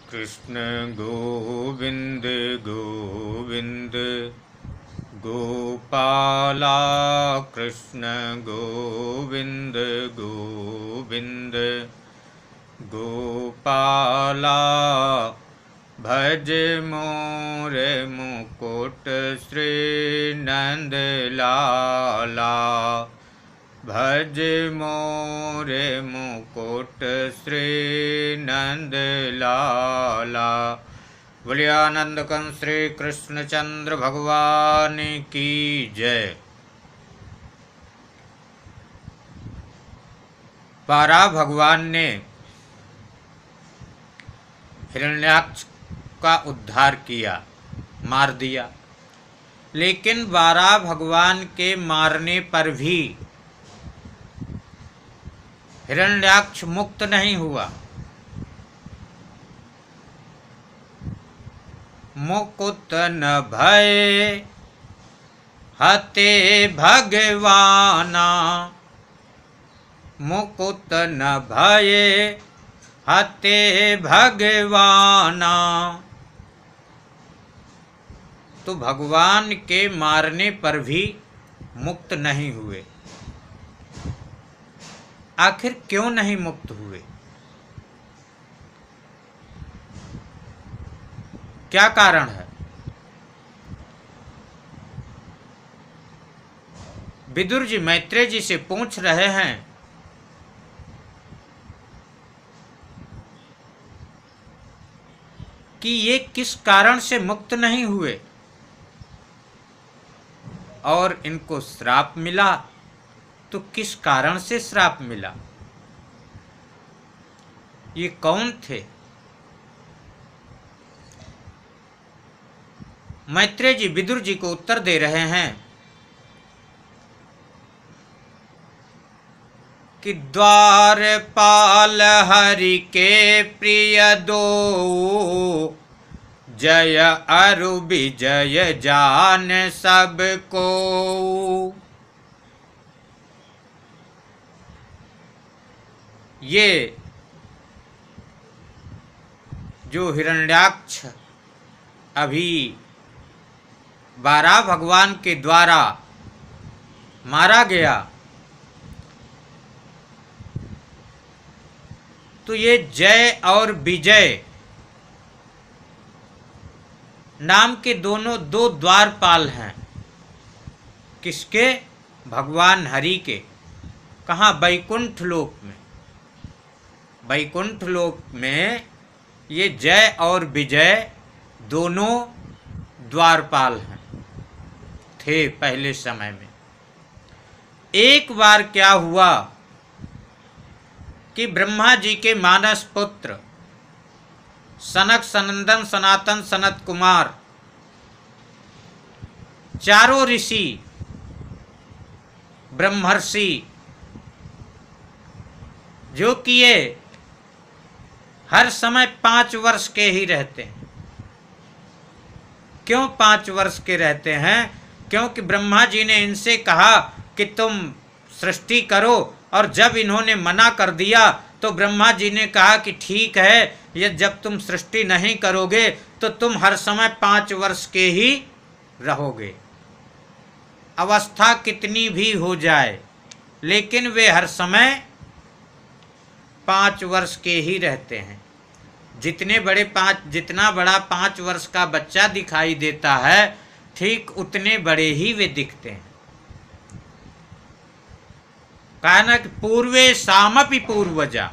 कृष्ण गोविंद गोविंद गोपाला कृष्ण गोविंद गोविंद गोपाला भज मोर मुकुट श्री नंद लाला भज मोर मुकुट श्री नंद लाला। बोलिए आनंद कंद श्री कृष्णचंद्र भगवान की जय। बारह भगवान ने हिरण्याक्ष का उद्धार किया, मार दिया, लेकिन बारह भगवान के मारने पर भी हिरण्याक्ष मुक्त नहीं हुआ। मुकुत न भय हते भगवाना, मुकुत न भय हते भगवाना। तो भगवान के मारने पर भी मुक्त नहीं हुए। आखिर क्यों नहीं मुक्त हुए? क्या कारण है? विदुर जी मैत्रेय जी से पूछ रहे हैं कि ये किस कारण से मुक्त नहीं हुए और इनको श्राप मिला। तो किस कारण से श्राप मिला? ये कौन थे? मैत्रेय जी विदुर जी को उत्तर दे रहे हैं कि द्वारपाल हरि के प्रिय दो, जय अरु विजय जान सबको। ये जो हिरण्याक्ष अभी बारह भगवान के द्वारा मारा गया, तो ये जय और विजय नाम के दोनों दो द्वारपाल हैं। किसके? भगवान हरि के। कहाँ? वैकुंठ लोक में। वैकुंठ लोक में ये जय और विजय दोनों द्वारपाल हैं, थे पहले समय में। एक बार क्या हुआ कि ब्रह्मा जी के मानस पुत्र सनक सनंदन सनातन सनत कुमार चारों ऋषि ब्रह्मर्षि, जो कि ये हर समय 5 वर्ष के ही रहते हैं। क्यों 5 वर्ष के रहते हैं? क्योंकि ब्रह्मा जी ने इनसे कहा कि तुम सृष्टि करो, और जब इन्होंने मना कर दिया तो ब्रह्मा जी ने कहा कि ठीक है, ये जब तुम सृष्टि नहीं करोगे तो तुम हर समय 5 वर्ष के ही रहोगे। अवस्था कितनी भी हो जाए, लेकिन वे हर समय 5 वर्ष के ही रहते हैं। जितना बड़ा 5 वर्ष का बच्चा दिखाई देता है, ठीक उतने बड़े ही वे दिखते हैं। कहा ना कि पूर्वे सामपि पूर्वजा,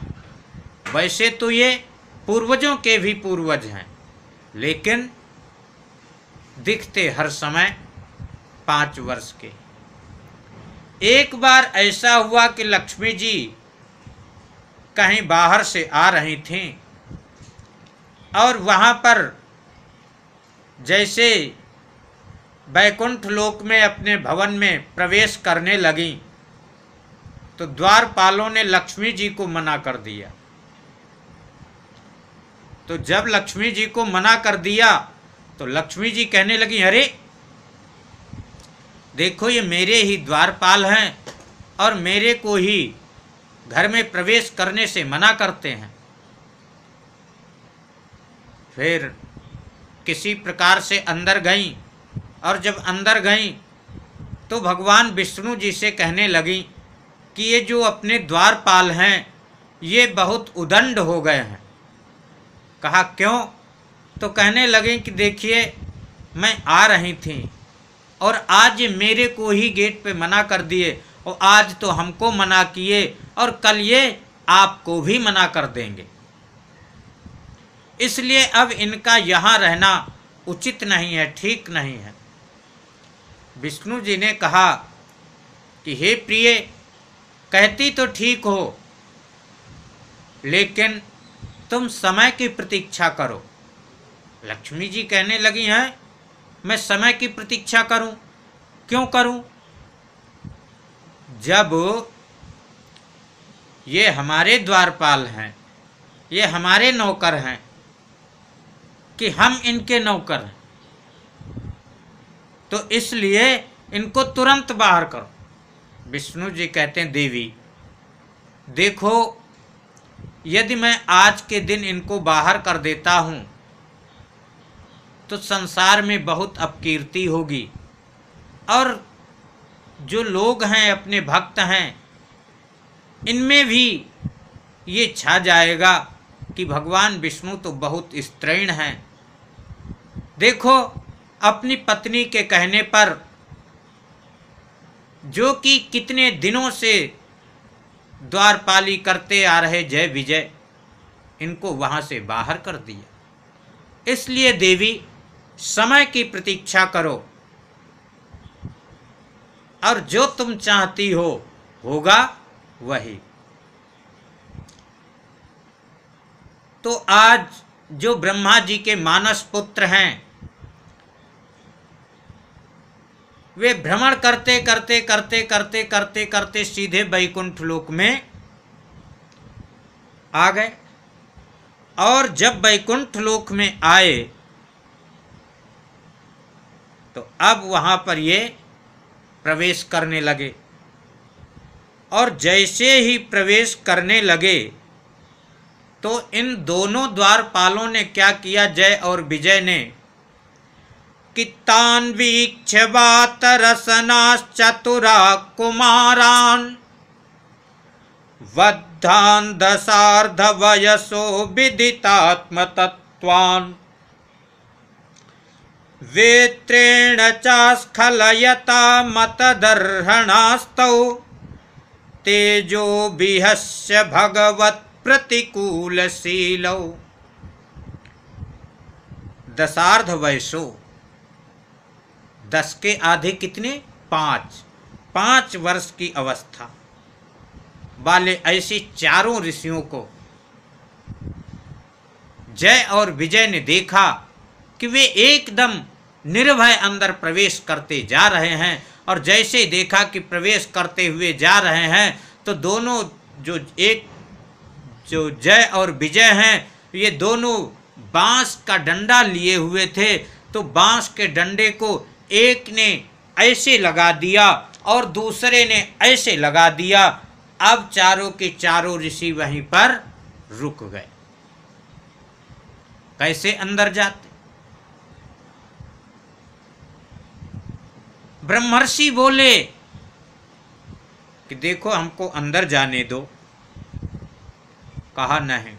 वैसे तो ये पूर्वजों के भी पूर्वज हैं, लेकिन दिखते हर समय 5 वर्ष के। एक बार ऐसा हुआ कि लक्ष्मी जी कहीं बाहर से आ रही थीं, और वहाँ पर जैसे वैकुंठ लोक में अपने भवन में प्रवेश करने लगीं, तो द्वारपालों ने लक्ष्मी जी को मना कर दिया। तो जब लक्ष्मी जी को मना कर दिया तो लक्ष्मी जी कहने लगी, अरे देखो ये मेरे ही द्वारपाल हैं और मेरे को ही घर में प्रवेश करने से मना करते हैं। फिर किसी प्रकार से अंदर गईं, और जब अंदर गईं तो भगवान विष्णु जी से कहने लगी कि ये जो अपने द्वारपाल हैं ये बहुत उदंड हो गए हैं। कहा क्यों? तो कहने लगे कि देखिए, मैं आ रही थी और आज ये मेरे को ही गेट पे मना कर दिए, और आज तो हमको मना किए और कल ये आपको भी मना कर देंगे, इसलिए अब इनका यहाँ रहना उचित नहीं है, ठीक नहीं है। विष्णु जी ने कहा कि हे प्रिय, कहती तो ठीक हो, लेकिन तुम समय की प्रतीक्षा करो। लक्ष्मी जी कहने लगी हैं, मैं समय की प्रतीक्षा करूं? क्यों करूं? जब ये हमारे द्वारपाल हैं, ये हमारे नौकर हैं, कि हम इनके नौकर हैं, तो इसलिए इनको तुरंत बाहर करो। विष्णु जी कहते हैं, देवी देखो, यदि मैं आज के दिन इनको बाहर कर देता हूं तो संसार में बहुत अपकीर्ति होगी, और जो लोग हैं, अपने भक्त हैं, इनमें भी ये छा जाएगा कि भगवान विष्णु तो बहुत स्त्रीण हैं। देखो, अपनी पत्नी के कहने पर, जो कि कितने दिनों से द्वारपाली करते आ रहे जय विजय, इनको वहां से बाहर कर दिया। इसलिए देवी, समय की प्रतीक्षा करो, और जो तुम चाहती हो होगा वही। तो आज जो ब्रह्मा जी के मानस पुत्र हैं, वे भ्रमण करते करते करते करते करते करते सीधे वैकुंठ लोक में आ गए, और जब वैकुंठ लोक में आए तो अब वहां पर ये प्रवेश करने लगे, और जैसे ही प्रवेश करने लगे तो इन दोनों द्वारपालों ने क्या किया, जय और विजय ने, कि तान् वीक्ष्य वातरसनाश्चतुरा कुमारान् वद्धान् दशार्धवयसो विदितात्मतत्त्वान् वेत्रेण चास्खलयता मतदर्हणास्तौ तेजो बिहस्य भगवत् प्रतिकूलशीलौ। दशार्ध वयसो, 10 के आधे कितने? 5 वर्ष की अवस्था वाले ऐसे चारों ऋषियों को जय और विजय ने देखा कि वे एकदम निर्भय अंदर प्रवेश करते जा रहे हैं, और जैसे देखा कि प्रवेश करते हुए जा रहे हैं तो दोनों जो जय और विजय हैं, ये दोनों बांस का डंडा लिए हुए थे, तो बांस के डंडे को एक ने ऐसे लगा दिया और दूसरे ने ऐसे लगा दिया। अब चारों के चारों ऋषि वहीं पर रुक गए। कैसे अंदर जाते? ब्रह्मर्षि बोले कि देखो, हमको अंदर जाने दो। कहा नहीं।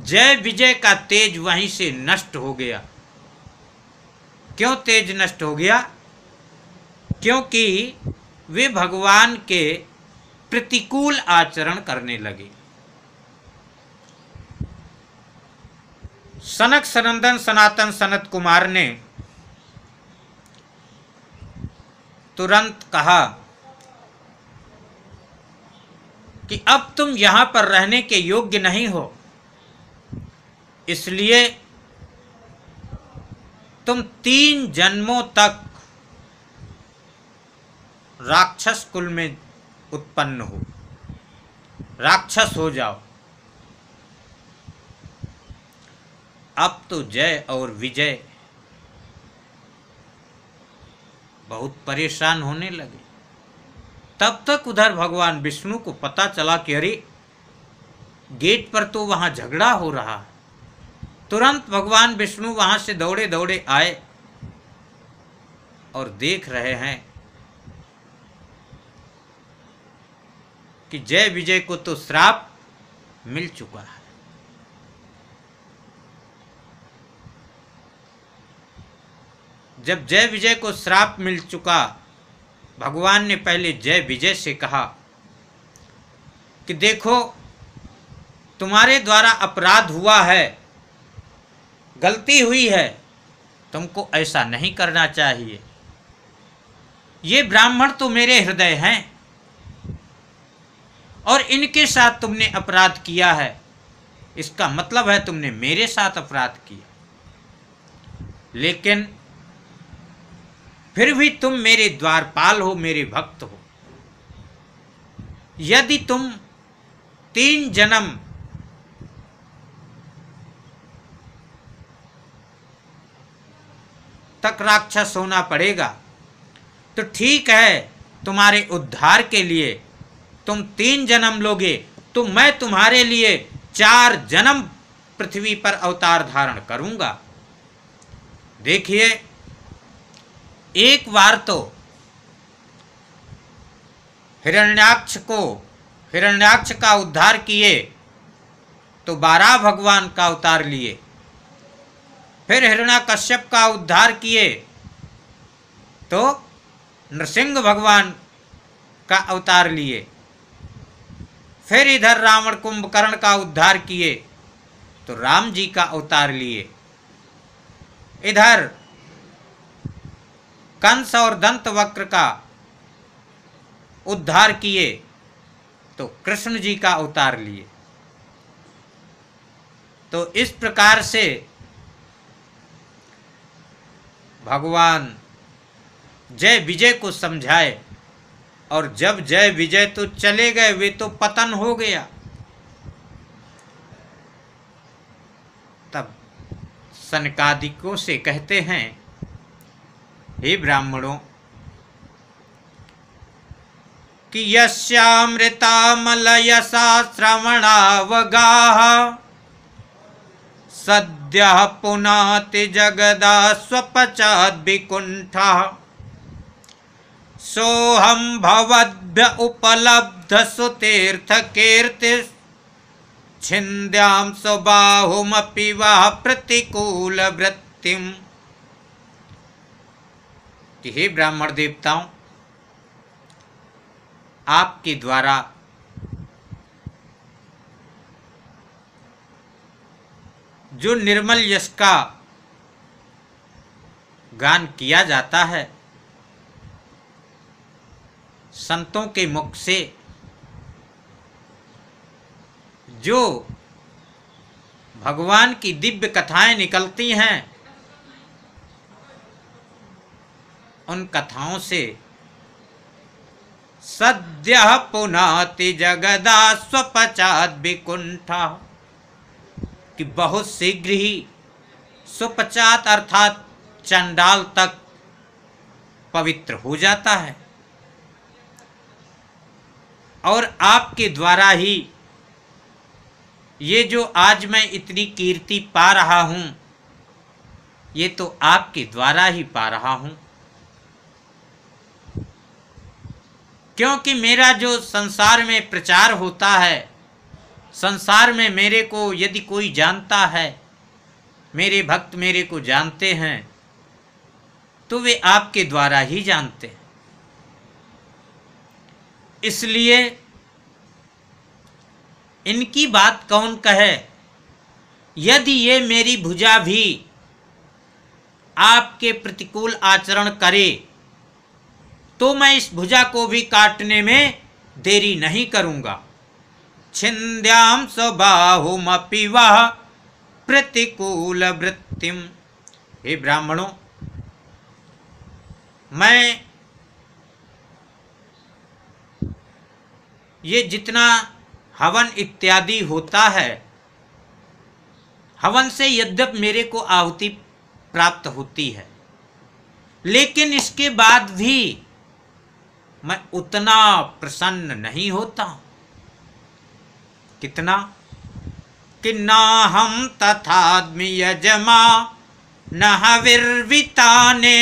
जय विजय का तेज वहीं से नष्ट हो गया। क्यों तेज नष्ट हो गया? क्योंकि वे भगवान के प्रतिकूल आचरण करने लगे। सनक सनंदन सनातन सनत कुमार ने तुरंत कहा कि अब तुम यहां पर रहने के योग्य नहीं हो, इसलिए तुम 3 जन्मों तक राक्षस कुल में उत्पन्न हो, राक्षस हो जाओ। अब तो जय और विजय बहुत परेशान होने लगे। तब तक उधर भगवान विष्णु को पता चला कि अरे, गेट पर तो वहां झगड़ा हो रहा है, तुरंत भगवान विष्णु वहां से दौड़े दौड़े आए और देख रहे हैं कि जय विजय को तो श्राप मिल चुका है। जब जय विजय को श्राप मिल चुका, भगवान ने पहले जय विजय से कहा कि देखो, तुम्हारे द्वारा अपराध हुआ है, गलती हुई है, तुमको ऐसा नहीं करना चाहिए। ये ब्राह्मण तो मेरे हृदय हैं और इनके साथ तुमने अपराध किया है, इसका मतलब है तुमने मेरे साथ अपराध किया। लेकिन फिर भी तुम मेरे द्वारपाल हो, मेरे भक्त हो। यदि तुम 3 जन्म तक राक्षस होना पड़ेगा तो ठीक है, तुम्हारे उद्धार के लिए तुम 3 जन्म लोगे, तो मैं तुम्हारे लिए 4 जन्म पृथ्वी पर अवतार धारण करूंगा। देखिए, एक बार तो हिरण्याक्ष का उद्धार किए तो 12 भगवान का अवतार लिए, फिर हिरण्याकश्यप का उद्धार किए तो नृसिंह भगवान का अवतार लिए, फिर इधर रावण कुंभकर्ण का उद्धार किए तो राम जी का अवतार लिए, इधर कंस और दंतवक्र का उद्धार किए तो कृष्ण जी का अवतार लिए। तो इस प्रकार से भगवान जय विजय को समझाए, और जब जय विजय तो चले गए, वे तो पतन हो गया, तब सनकादिकों से कहते हैं, हे ब्राह्मणों, कि यस्यामृतामलयसा श्रवणावगाः सद्यः पुनाति जगदा स्वपचाद्विकुण्ठः सोऽहं भवद्भ्य उपलब्धसुतीर्थकीर्तिः छिन्द्यां स्वबाहुमपि वः प्रतिकूलवृत्तिम्। कि हे ब्राह्मण देवताओं, आपके द्वारा जो निर्मल यश का गान किया जाता है, संतों के मुख से जो भगवान की दिव्य कथाएं निकलती हैं, उन कथाओं से सद्यः पुनाति जगदा स्वपचाद् विकुण्ठः, कि बहुत शीघ्र ही स्वपचात अर्थात चंडाल तक पवित्र हो जाता है, और आपके द्वारा ही ये जो आज मैं इतनी कीर्ति पा रहा हूँ, ये तो आपके द्वारा ही पा रहा हूँ। क्योंकि मेरा जो संसार में प्रचार होता है, संसार में मेरे को यदि कोई जानता है, मेरे भक्त मेरे को जानते हैं, तो वे आपके द्वारा ही जानते हैं। इसलिए इनकी बात कौन कहे, यदि ये मेरी भुजा भी आपके प्रतिकूल आचरण करे तो मैं इस भुजा को भी काटने में देरी नहीं करूंगा। छिन्द्यां स्वबाहुमपि वः प्रतिकूल वृत्तिम। हे ब्राह्मणों, मैं ये जितना हवन इत्यादि होता है, हवन से यद्यपि मेरे को आहुति प्राप्त होती है, लेकिन इसके बाद भी मैं उतना प्रसन्न नहीं होता। कितना कि नाहं तथाद्मि यजमा न हविर्विताने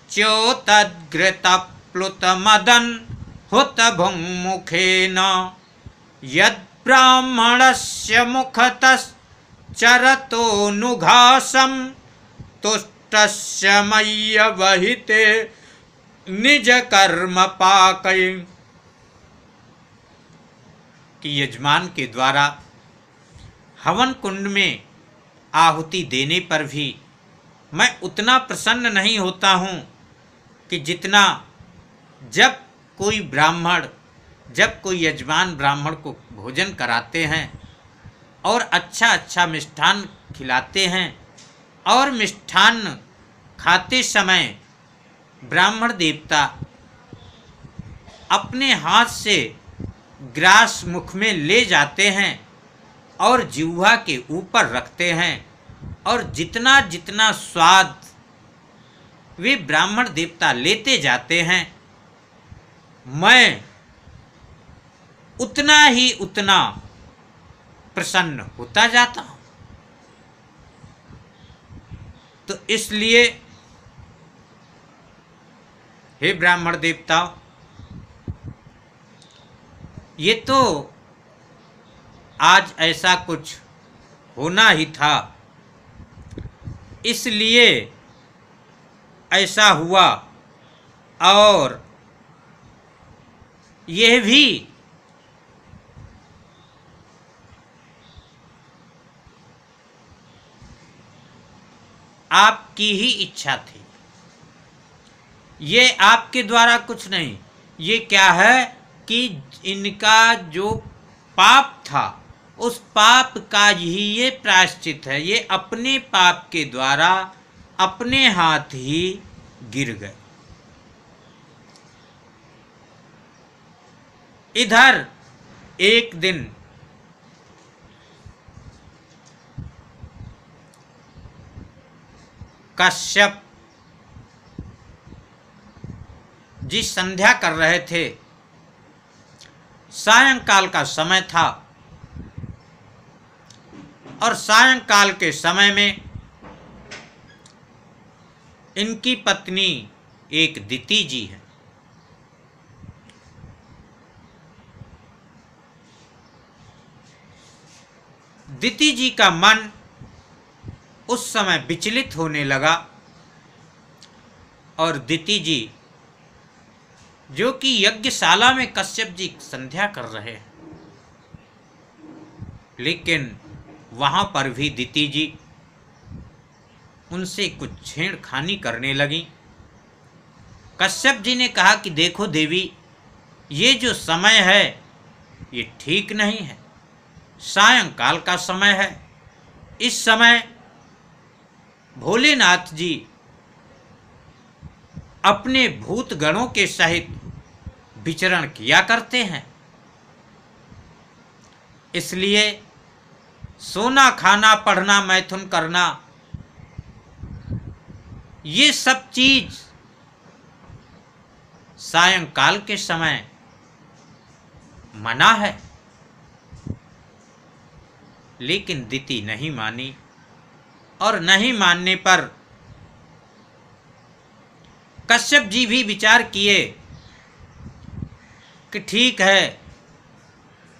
च्योतद्घृतप्लुतमदन हुत भुङ्मुखेन यद्ब्राह्मणस्य मुखतश्चरतोऽनुघासं तुष्टस्य मय्यवहिते निज कर्म पाकै। कि यजमान के द्वारा हवन कुंड में आहुति देने पर भी मैं उतना प्रसन्न नहीं होता हूँ कि जितना जब कोई ब्राह्मण, जब कोई यजमान ब्राह्मण को भोजन कराते हैं और अच्छा अच्छा मिष्ठान खिलाते हैं और मिष्ठान खाते समय ब्राह्मण देवता अपने हाथ से ग्रास मुख में ले जाते हैं और जिह्वा के ऊपर रखते हैं और जितना जितना स्वाद वे ब्राह्मण देवता लेते जाते हैं, मैं उतना ही उतना प्रसन्न होता जाता हूँ। तो इसलिए हे ब्राह्मण देवताओं, ये तो आज ऐसा कुछ होना ही था, इसलिए ऐसा हुआ। और यह भी आपकी ही इच्छा थी, ये आपके द्वारा कुछ नहीं। ये क्या है कि इनका जो पाप था उस पाप का ही ये प्रायश्चित है। ये अपने पाप के द्वारा अपने हाथ ही गिर गए। इधर एक दिन कश्यप जी संध्या कर रहे थे, सायंकाल का समय था और सायंकाल के समय में इनकी पत्नी एक दिति जी है। दिति जी का मन उस समय विचलित होने लगा और दिति जी जो कि यज्ञशाला में कश्यप जी संध्या कर रहे हैं, लेकिन वहां पर भी दिति जी उनसे कुछ छेड़खानी करने लगी। कश्यप जी ने कहा कि देखो देवी, ये जो समय है ये ठीक नहीं है, सायंकाल का समय है। इस समय भोलेनाथ जी अपने भूत गणों के सहित विचरण किया करते हैं, इसलिए सोना खाना पढ़ना मैथुन करना ये सब चीज सायंकाल के समय मना है। लेकिन दिति नहीं मानी और नहीं मानने पर कश्यप जी भी विचार किए कि ठीक है,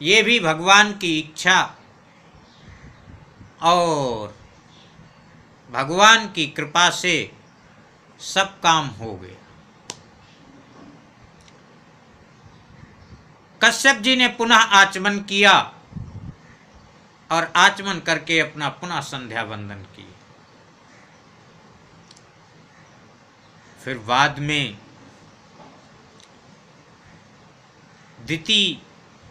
ये भी भगवान की इच्छा और भगवान की कृपा से सब काम हो गए। कश्यप जी ने पुनः आचमन किया और आचमन करके अपना पुनः संध्या वंदन किया। फिर बाद में दिति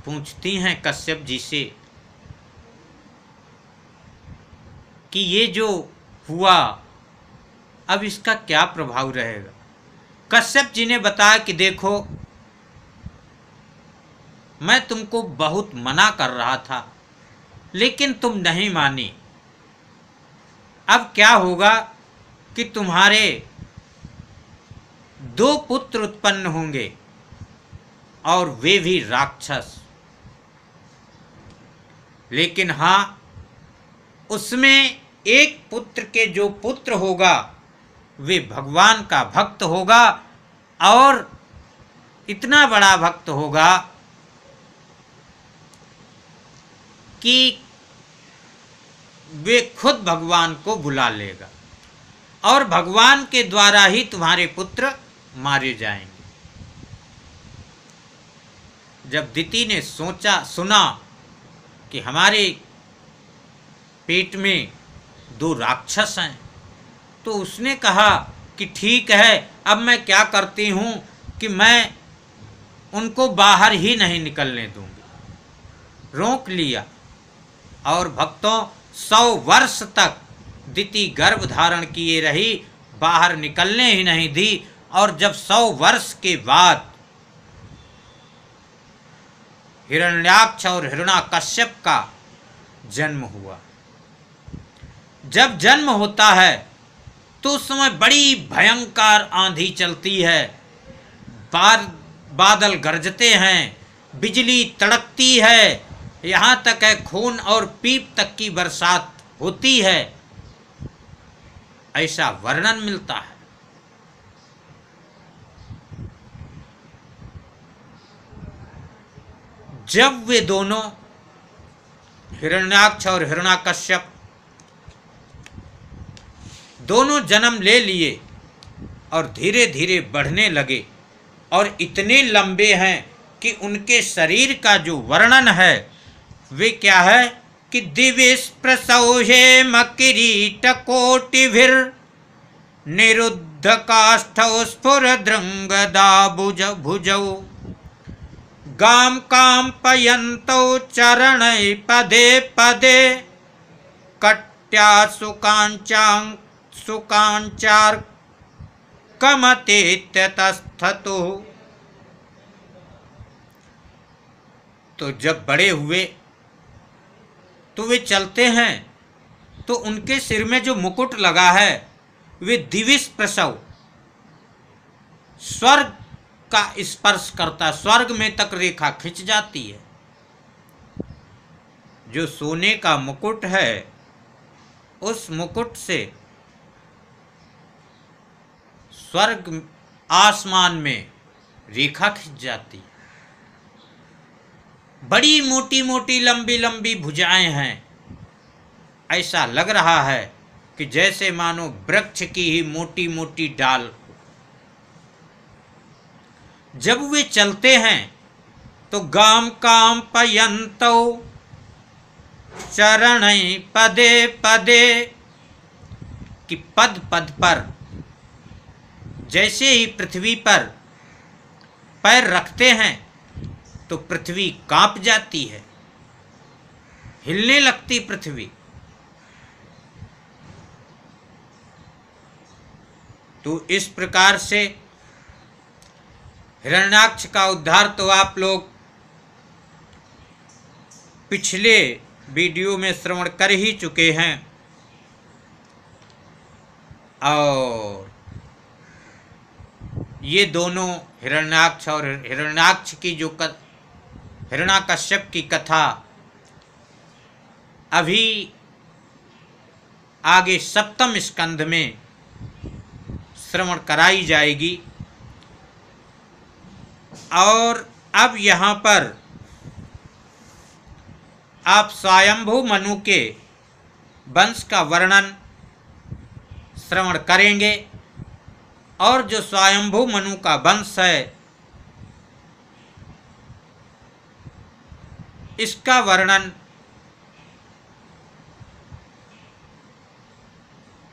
पूछती हैं कश्यप जी से कि ये जो हुआ अब इसका क्या प्रभाव रहेगा। कश्यप जी ने बताया कि देखो, मैं तुमको बहुत मना कर रहा था लेकिन तुम नहीं मानी। अब क्या होगा कि तुम्हारे 2 पुत्र उत्पन्न होंगे और वे भी राक्षस। लेकिन हाँ, उसमें एक पुत्र के जो पुत्र होगा वे भगवान का भक्त होगा और इतना बड़ा भक्त होगा कि वे खुद भगवान को बुला लेगा और भगवान के द्वारा ही तुम्हारे पुत्र मारे जाएंगे। जब दिति ने सुना कि हमारे पेट में 2 राक्षस हैं, तो उसने कहा कि ठीक है, अब मैं क्या करती हूँ कि मैं उनको बाहर ही नहीं निकलने दूंगी। रोक लिया और भक्तों 100 वर्ष तक दिति गर्भ धारण किए रही, बाहर निकलने ही नहीं दी। और जब 100 वर्ष के बाद हिरण्याक्ष और हिरण्याकश्यप का जन्म हुआ, जब जन्म होता है तो उस समय बड़ी भयंकर आंधी चलती है, बादल गरजते हैं, बिजली तड़कती है, यहाँ तक है खून और पीप तक की बरसात होती है, ऐसा वर्णन मिलता है। जब वे दोनों हिरण्याक्ष और हिरण्याकश्यप दोनों जन्म ले लिए और धीरे धीरे बढ़ने लगे और इतने लंबे हैं कि उनके शरीर का जो वर्णन है वे क्या है कि दिविश प्रसौहे मकिरीट कोटिभिर निरुद्ध काष्ठौ स्फुर दृंगदा भुजौ गाम काम्पयन्तौ चरणै पदे पदे कट्या सुकांचार कमतेत्यतस्थतु। तो जब बड़े हुए तो वे चलते हैं तो उनके सिर में जो मुकुट लगा है वे दिविश प्रसव, स्वर्ग का स्पर्श करता, स्वर्ग में तक रेखा खिंच जाती है। जो सोने का मुकुट है उस मुकुट से स्वर्ग आसमान में रेखा खिंच जाती है। बड़ी मोटी मोटी लंबी लंबी भुजाएं हैं, ऐसा लग रहा है कि जैसे मानो वृक्ष की ही मोटी मोटी डाल। जब वे चलते हैं तो गाम काम पयंतौ चरणै पदे पदे, कि पद पद पर जैसे ही पृथ्वी पर पैर रखते हैं तो पृथ्वी कांप जाती है, हिलने लगती पृथ्वी। तो इस प्रकार से हिरण्याक्ष का उद्धार तो आप लोग पिछले वीडियो में श्रवण कर ही चुके हैं। और ये दोनों हिरण्याक्ष और हिरण्याक्ष की जो हिरण्याकश्यप की कथा अभी आगे 7वें स्कंध में श्रवण कराई जाएगी। और अब यहाँ पर आप स्वयंभू मनु के वंश का वर्णन श्रवण करेंगे। और जो स्वयंभू मनु का वंश है इसका वर्णन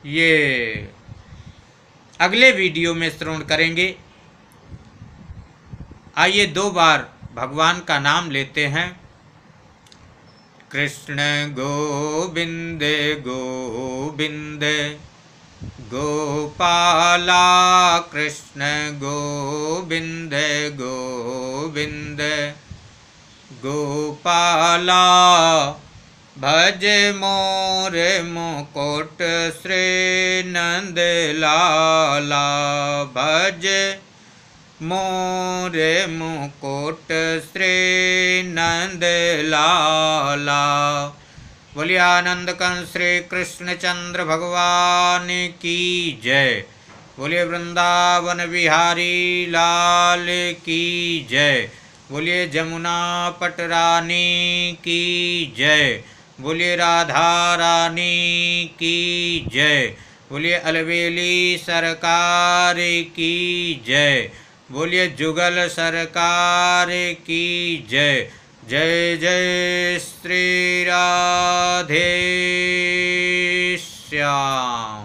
ये अगले वीडियो में श्रवण करेंगे। आइए 2 बार भगवान का नाम लेते हैं। कृष्ण गोविंद गोविंद गोपाला, कृष्ण गोविंद गोविंद गोपाला, भज मोर मुकुट श्री नंद लाला, भज मोर मुकुट श्री नंद लाला। बोलिए आनंद कंस श्री कृष्ण चंद्र भगवान की जय। बोलिए वृंदावन बिहारी लाल की जय। बोलिए जमुना पट रानी की जय। बोलिए राधा रानी की जय। बोलिए अलवेली सरकार की जय। बोलिए जुगल सरकार की जय। जय जय श्री राधे श्याम।